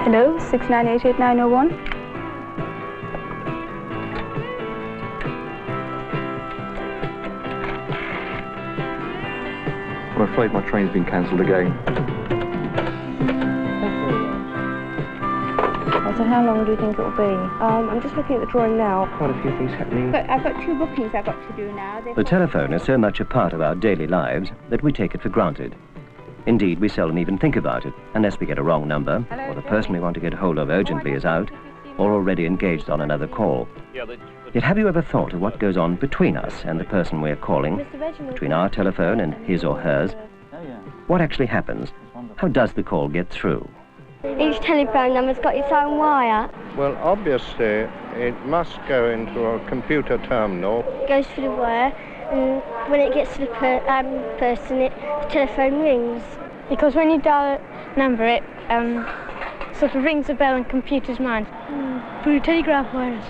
Hello, 6988901. I'm afraid my train's been cancelled again. So how long do you think it'll be? I'm just looking at the drawing now. Quite a few things happening. I've got 2 bookings I've got to do now. The telephone is so much a part of our daily lives that we take it for granted. Indeed, we seldom even think about it, unless we get a wrong number, or the person we want to get hold of urgently is out, or already engaged on another call. Yet have you ever thought of what goes on between us and the person we're calling, between our telephone and his or hers? What actually happens? How does the call get through? Each telephone number's got its own wire. Well, obviously, it must go into a computer terminal. It goes through the wire, and when it gets to the person, the telephone rings. Because when you dial a number, it sort of rings a bell in computer's mind. Through telegraph wires.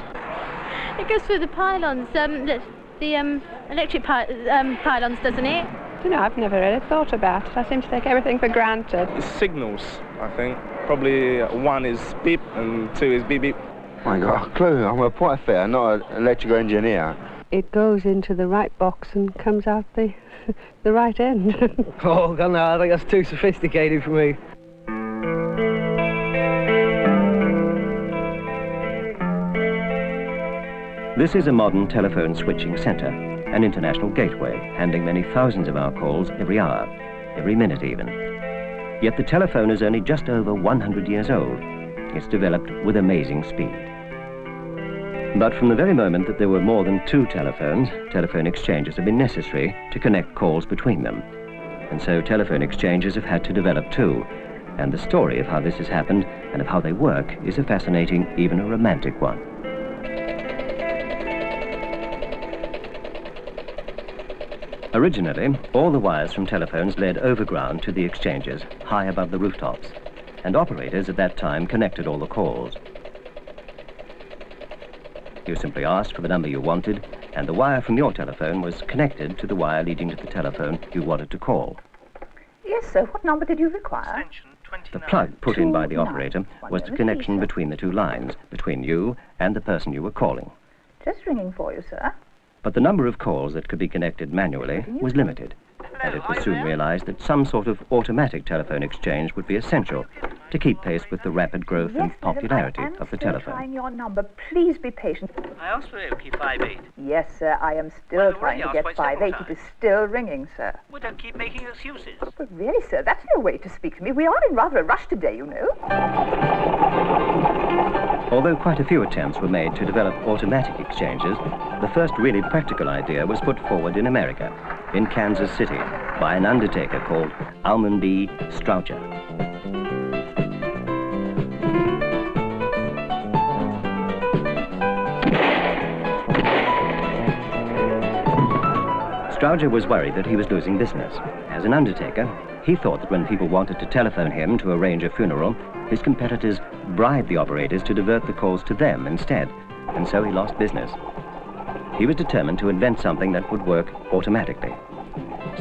It goes through the pylons, the electric pylons, doesn't it? You know, I've never really thought about it. I seem to take everything for granted. It's signals, I think. Probably 1 is beep and 2 is beep beep. I ain't got a clue. I'm a pipe fitter, not an electrical engineer. It goes into the right box and comes out the right end. Oh, God, no, I think that's too sophisticated for me. This is a modern telephone switching centre, an international gateway, handling many thousands of our calls every hour, every minute even. Yet the telephone is only just over 100 years old. It's developed with amazing speed. But from the very moment that there were more than 2 telephones, telephone exchanges have been necessary to connect calls between them. And so telephone exchanges have had to develop too. And the story of how this has happened and of how they work is a fascinating, even a romantic one. Originally, all the wires from telephones led overground to the exchanges, high above the rooftops, and operators at that time connected all the calls. You simply asked for the number you wanted, and the wire from your telephone was connected to the wire leading to the telephone you wanted to call. Yes, sir. What number did you require? The plug put in by the operator was the connection between the 2 lines, between you and the person you were calling. Just ringing for you, sir. But the number of calls that could be connected manually was limited, and it was soon realized that some sort of automatic telephone exchange would be essential to keep pace with the rapid growth and popularity of the telephone. Trying your number. Please be patient. I asked for Oakley 58. Yes, sir. I am still trying to get 58. It is still ringing, sir. Well, don't keep making excuses. But really, sir, that's no way to speak to me. We are in rather a rush today, you know. Although quite a few attempts were made to develop automatic exchanges, the first really practical idea was put forward in America, in Kansas City, by an undertaker called Almon B. Strowger. Strowger was worried that he was losing business. As an undertaker, he thought that when people wanted to telephone him to arrange a funeral, his competitors bribed the operators to divert the calls to them instead, and so he lost business. He was determined to invent something that would work automatically.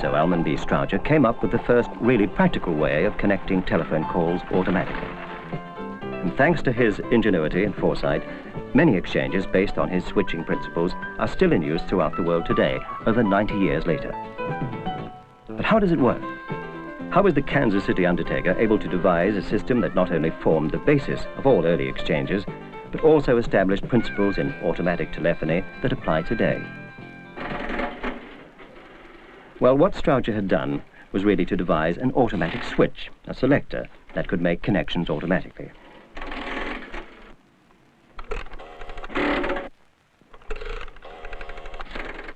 So Almon B. Strowger came up with the first really practical way of connecting telephone calls automatically. And thanks to his ingenuity and foresight, many exchanges based on his switching principles are still in use throughout the world today, over 90 years later. But how does it work? How was the Kansas City undertaker able to devise a system that not only formed the basis of all early exchanges, but also established principles in automatic telephony that apply today? Well, what Strowger had done was really to devise an automatic switch, a selector, that could make connections automatically.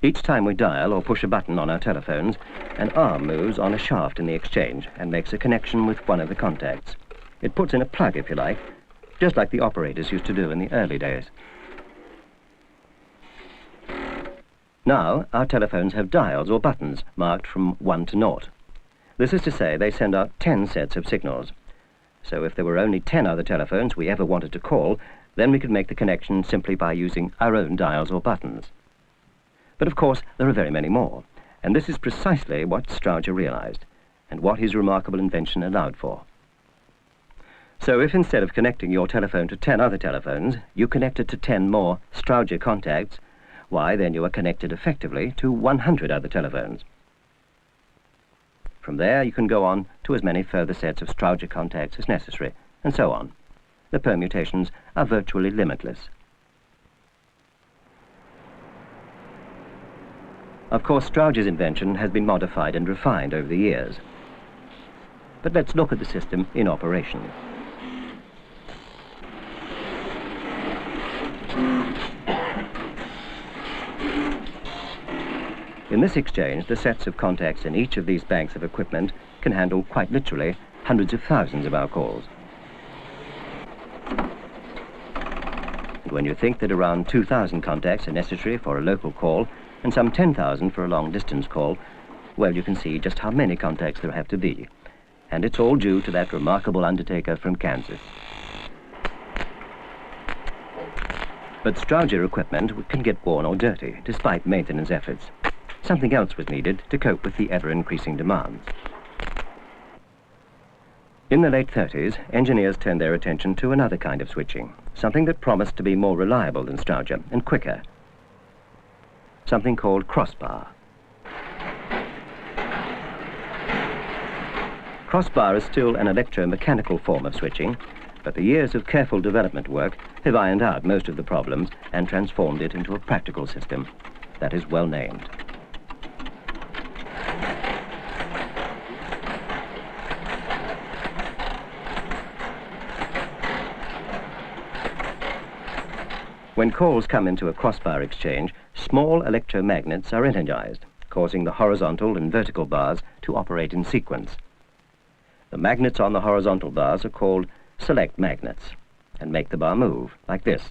Each time we dial or push a button on our telephones, an arm moves on a shaft in the exchange and makes a connection with one of the contacts. It puts in a plug, if you like, just like the operators used to do in the early days. Now, our telephones have dials or buttons marked from 1 to 0. This is to say they send out 10 sets of signals. So if there were only 10 other telephones we ever wanted to call, then we could make the connection simply by using our own dials or buttons. But of course, there are very many more, and this is precisely what Strowger realized, and what his remarkable invention allowed for. So if instead of connecting your telephone to 10 other telephones, you connect it to 10 more Strowger contacts, why, then you are connected effectively to 100 other telephones. From there, you can go on to as many further sets of Strowger contacts as necessary, and so on. The permutations are virtually limitless. Of course, Strowger's invention has been modified and refined over the years. But let's look at the system in operation. In this exchange, the sets of contacts in each of these banks of equipment can handle quite literally hundreds of thousands of our calls. And when you think that around 2,000 contacts are necessary for a local call and some 10,000 for a long-distance call, well, you can see just how many contacts there have to be. And it's all due to that remarkable undertaker from Kansas. But Strowger equipment can get worn or dirty, despite maintenance efforts. Something else was needed to cope with the ever-increasing demands. In the late 30s, engineers turned their attention to another kind of switching, something that promised to be more reliable than Strowger and quicker. Something called crossbar. Crossbar is still an electromechanical form of switching, but the years of careful development work have ironed out most of the problems and transformed it into a practical system that is well named. When calls come into a crossbar exchange, small electromagnets are energized, causing the horizontal and vertical bars to operate in sequence. The magnets on the horizontal bars are called select magnets and make the bar move, like this.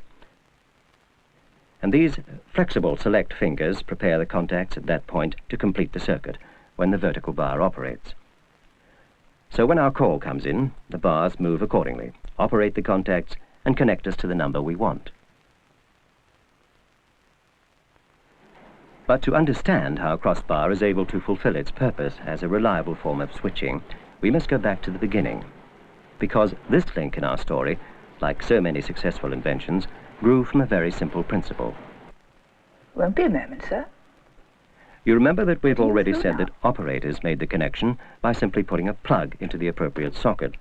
And these flexible select fingers prepare the contacts at that point to complete the circuit when the vertical bar operates. So when our call comes in, the bars move accordingly, operate the contacts, and connect us to the number we want. But to understand how crossbar is able to fulfill its purpose as a reliable form of switching, we must go back to the beginning, because this link in our story, like so many successful inventions, grew from a very simple principle. Won't be a moment, sir. You remember that we've already said that operators made the connection by simply putting a plug into the appropriate socket.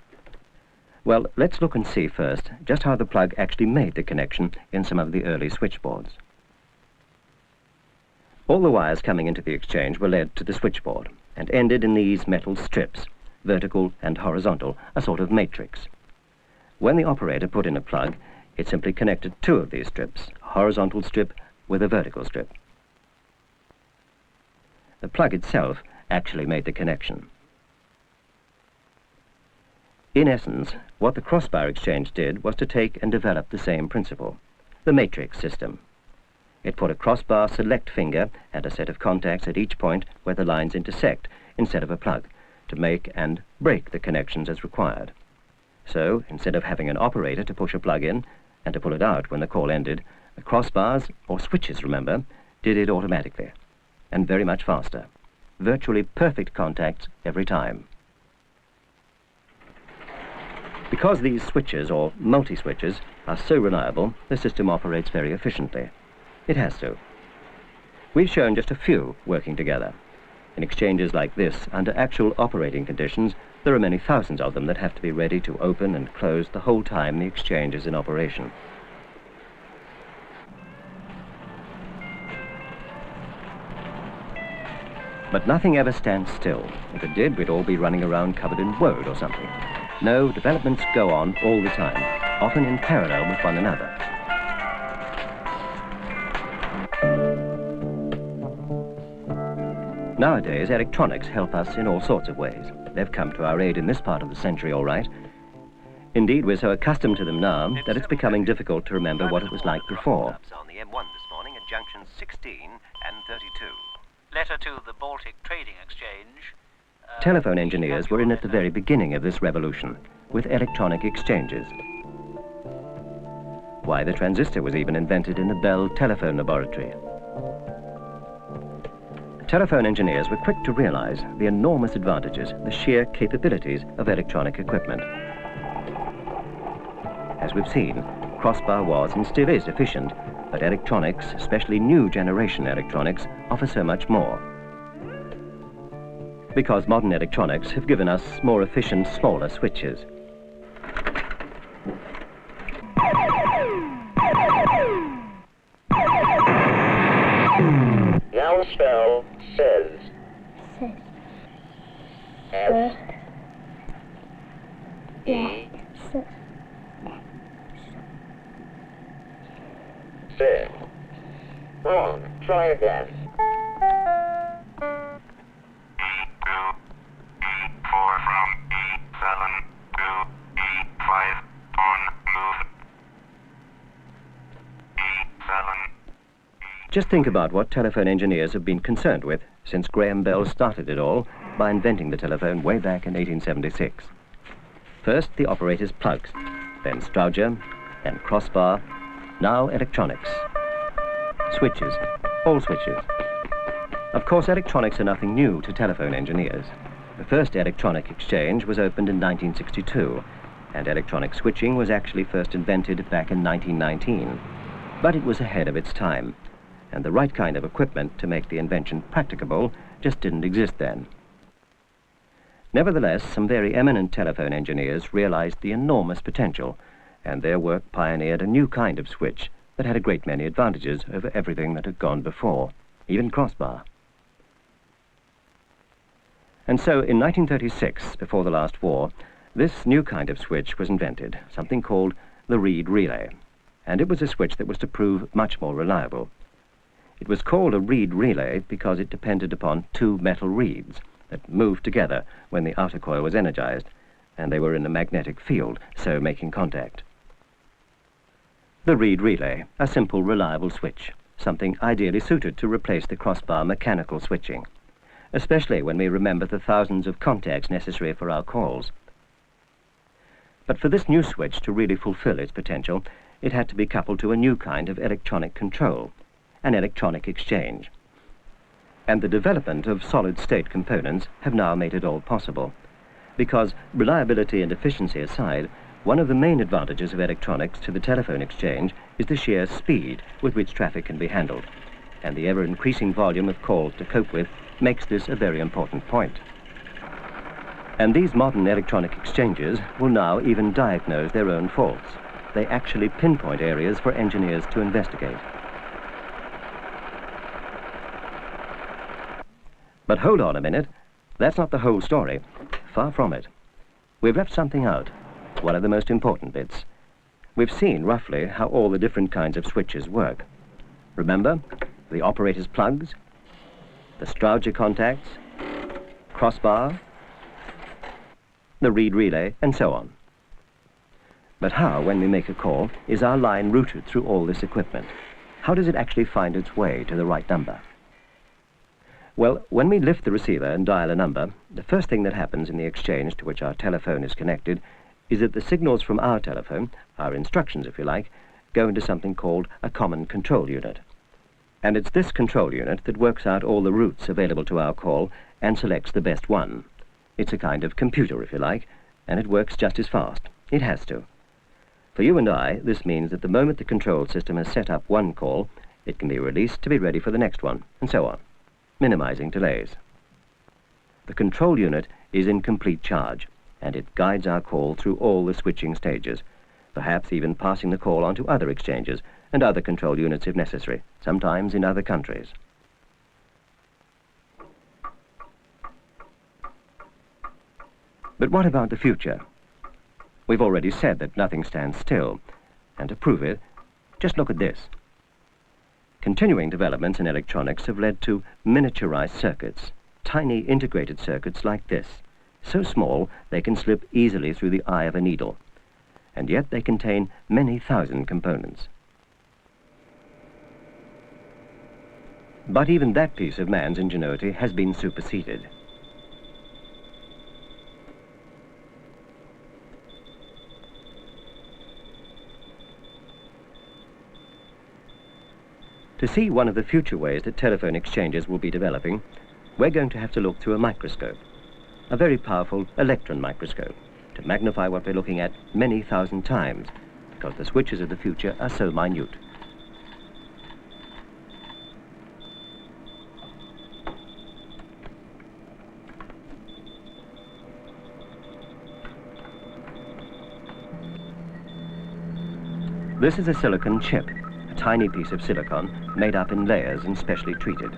Well, let's look and see first just how the plug actually made the connection in some of the early switchboards. All the wires coming into the exchange were led to the switchboard and ended in these metal strips, vertical and horizontal, a sort of matrix. When the operator put in a plug, it simply connected two of these strips, a horizontal strip with a vertical strip. The plug itself actually made the connection. In essence, what the crossbar exchange did was to take and develop the same principle, the matrix system. It put a crossbar select finger and a set of contacts at each point where the lines intersect instead of a plug to make and break the connections as required. So, instead of having an operator to push a plug in and to pull it out when the call ended, the crossbars, or switches remember, did it automatically and very much faster. Virtually perfect contacts every time. Because these switches, or multi-switches, are so reliable, the system operates very efficiently. It has to. We've shown just a few working together. In exchanges like this, under actual operating conditions, there are many thousands of them that have to be ready to open and close the whole time the exchange is in operation. But nothing ever stands still. If it did, we'd all be running around covered in woad or something. No, developments go on all the time, often in parallel with one another. Nowadays, electronics help us in all sorts of ways. They've come to our aid in this part of the century, all right. Indeed, we're so accustomed to them now that it's becoming difficult to remember what it was like before. On the M1 this morning at junctions 16 and 32. Letter to the Baltic Trading Exchange. Telephone engineers were in at the very beginning of this revolution, with electronic exchanges. Why, the transistor was even invented in the Bell Telephone Laboratory. Telephone engineers were quick to realize the enormous advantages, the sheer capabilities of electronic equipment. As we've seen, crossbar was and still is efficient, but electronics, especially new generation electronics, offer so much more. Because modern electronics have given us more efficient, smaller switches. Now spell says. S. E. Said. Wrong. Try again. 8, 2, 8, 4 from 8, 7, 2, 8, 5, on, move. 8, 7. Just think about what telephone engineers have been concerned with since Graham Bell started it all by inventing the telephone way back in 1876. First, the operator's plugs, then Strowger, then crossbar, now electronics. Switches, all switches. Of course, electronics are nothing new to telephone engineers. The first electronic exchange was opened in 1962, and electronic switching was actually first invented back in 1919. But it was ahead of its time, and the right kind of equipment to make the invention practicable just didn't exist then. Nevertheless, some very eminent telephone engineers realized the enormous potential, and their work pioneered a new kind of switch that had a great many advantages over everything that had gone before, even crossbar. And so in 1936, before the last war, this new kind of switch was invented, something called the reed relay, and it was a switch that was to prove much more reliable. It was called a reed relay because it depended upon two metal reeds that moved together when the outer coil was energized, and they were in a magnetic field, so making contact. The reed relay, a simple, reliable switch, something ideally suited to replace the crossbar mechanical switching, especially when we remember the thousands of contacts necessary for our calls. But for this new switch to really fulfill its potential, it had to be coupled to a new kind of electronic control, an electronic exchange. And the development of solid-state components have now made it all possible, because reliability and efficiency aside, one of the main advantages of electronics to the telephone exchange is the sheer speed with which traffic can be handled, and the ever-increasing volume of calls to cope with makes this a very important point. And these modern electronic exchanges will now even diagnose their own faults. They actually pinpoint areas for engineers to investigate. But hold on a minute, that's not the whole story. Far from it. We've left something out, one of the most important bits. We've seen roughly how all the different kinds of switches work. Remember, the operator's plugs, the Strowger contacts, crossbar, the reed relay, and so on. But how, when we make a call, is our line routed through all this equipment? How does it actually find its way to the right number? Well, when we lift the receiver and dial a number, the first thing that happens in the exchange to which our telephone is connected is that the signals from our telephone, our instructions if you like, go into something called a common control unit. And it's this control unit that works out all the routes available to our call and selects the best one. It's a kind of computer if you like, and it works just as fast. It has to. For you and I, this means that the moment the control system has set up one call, it can be released to be ready for the next one, and so on, minimizing delays. The control unit is in complete charge, and it guides our call through all the switching stages, perhaps even passing the call on to other exchanges and other control units if necessary, sometimes in other countries. But what about the future? We've already said that nothing stands still, and to prove it, just look at this. Continuing developments in electronics have led to miniaturized circuits, tiny integrated circuits like this, so small they can slip easily through the eye of a needle, and yet they contain many thousand components. But even that piece of man's ingenuity has been superseded. To see one of the future ways that telephone exchanges will be developing, we're going to have to look through a microscope, a very powerful electron microscope, to magnify what we're looking at many thousand times, because the switches of the future are so minute. This is a silicon chip, a tiny piece of silicon made up in layers and specially treated.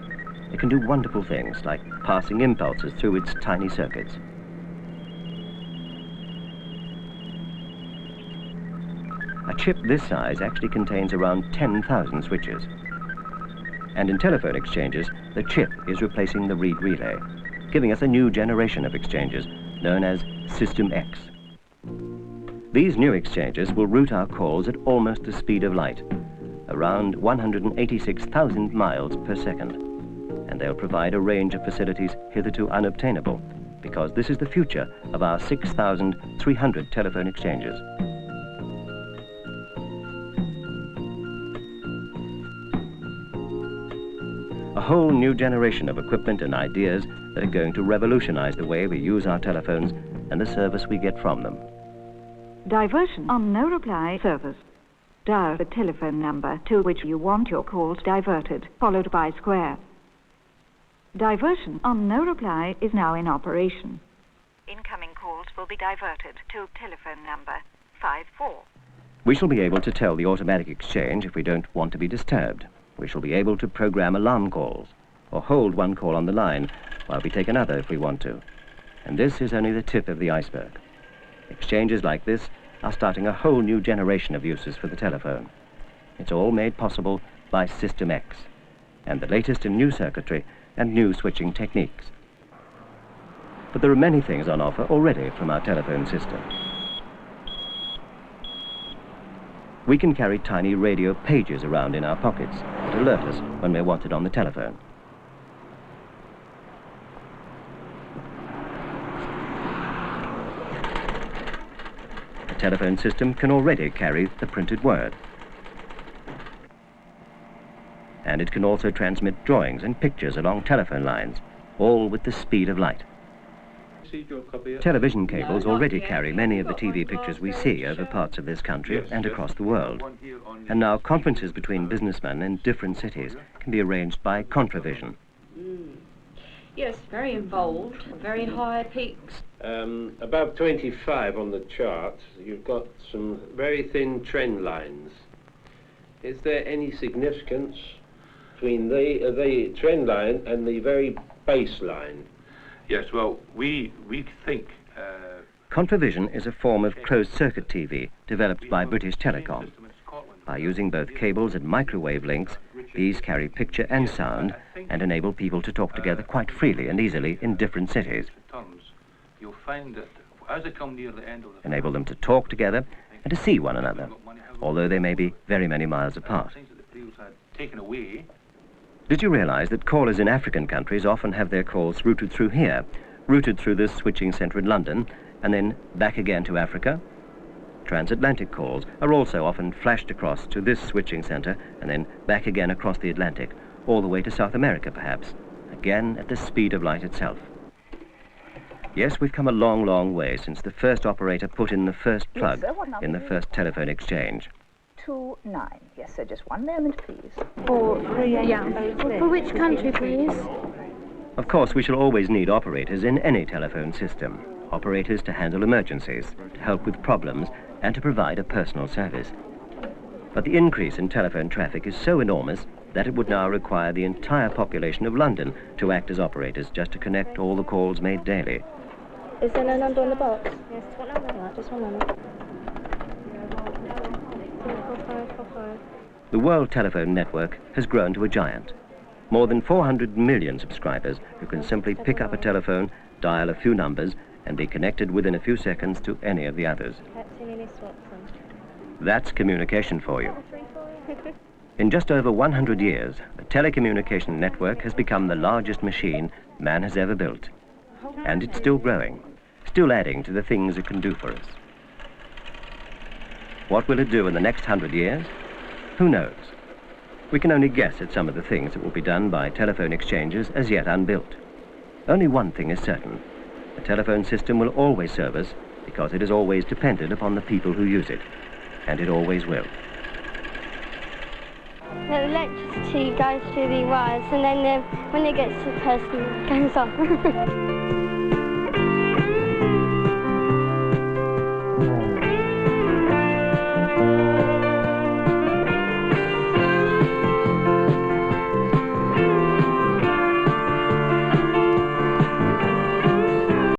It can do wonderful things like passing impulses through its tiny circuits. A chip this size actually contains around 10,000 switches. And in telephone exchanges, the chip is replacing the reed relay, giving us a new generation of exchanges known as System X. These new exchanges will route our calls at almost the speed of light, around 186,000 miles per second. And they'll provide a range of facilities hitherto unobtainable, because this is the future of our 6,300 telephone exchanges. A whole new generation of equipment and ideas that are going to revolutionize the way we use our telephones and the service we get from them. Diversion on no reply service. Dial the telephone number to which you want your calls diverted, followed by square. Diversion on no reply is now in operation. Incoming calls will be diverted to telephone number 54. We shall be able to tell the automatic exchange if we don't want to be disturbed. We shall be able to program alarm calls, or hold one call on the line while we take another if we want to. And this is only the tip of the iceberg. Exchanges like this are starting a whole new generation of uses for the telephone. It's all made possible by System X, and the latest in new circuitry and new switching techniques. But there are many things on offer already from our telephone system. We can carry tiny radio pages around in our pockets that alert us when we're wanted on the telephone. The telephone system can already carry the printed word. And it can also transmit drawings and pictures along telephone lines, all with the speed of light. Television cables already carry many of the TV pictures we see over parts of this country and across the world. And now conferences between businessmen in different cities can be arranged by contravision. Yes, very involved, very high peaks. Above 25 on the chart, you've got some very thin trend lines. Is there any significance between the trend line and the very base line? Yes, well, we think... Contravision is a form of closed-circuit TV developed by British Telecom. By using both cables and microwave links, these carry picture and sound and enable people to talk together quite freely and easily in different cities. You'll find that as they come near the end of the... Enable them to talk together and to see one another, although they may be very many miles apart. Taken away. Did you realize that callers in African countries often have their calls routed through here, routed through this switching centre in London, and then back again to Africa? Transatlantic calls are also often flashed across to this switching centre and then back again across the Atlantic, all the way to South America perhaps, again at the speed of light itself. Yes, we've come a long, long way since the first operator put in the first plug in the first telephone exchange. 29. Yes, sir, just one moment, please. 438. Yeah. For which country, please? Of course, we shall always need operators in any telephone system. Operators to handle emergencies, to help with problems, and to provide a personal service. But the increase in telephone traffic is so enormous that it would now require the entire population of London to act as operators just to connect all the calls made daily. Is there no number on the box? Yes, what number? Right, just one moment. The world telephone network has grown to a giant. More than 400 million subscribers who can simply pick up a telephone, dial a few numbers, and be connected within a few seconds to any of the others. That's communication for you. In just over 100 years, the telecommunication network has become the largest machine man has ever built. And it's still growing, still adding to the things it can do for us. What will it do in the next 100 years? Who knows? We can only guess at some of the things that will be done by telephone exchanges as yet unbuilt. Only one thing is certain. The telephone system will always serve us because it is always dependent upon the people who use it. and it always will. The electricity goes through the wires, and then when it gets to the person, it goes off.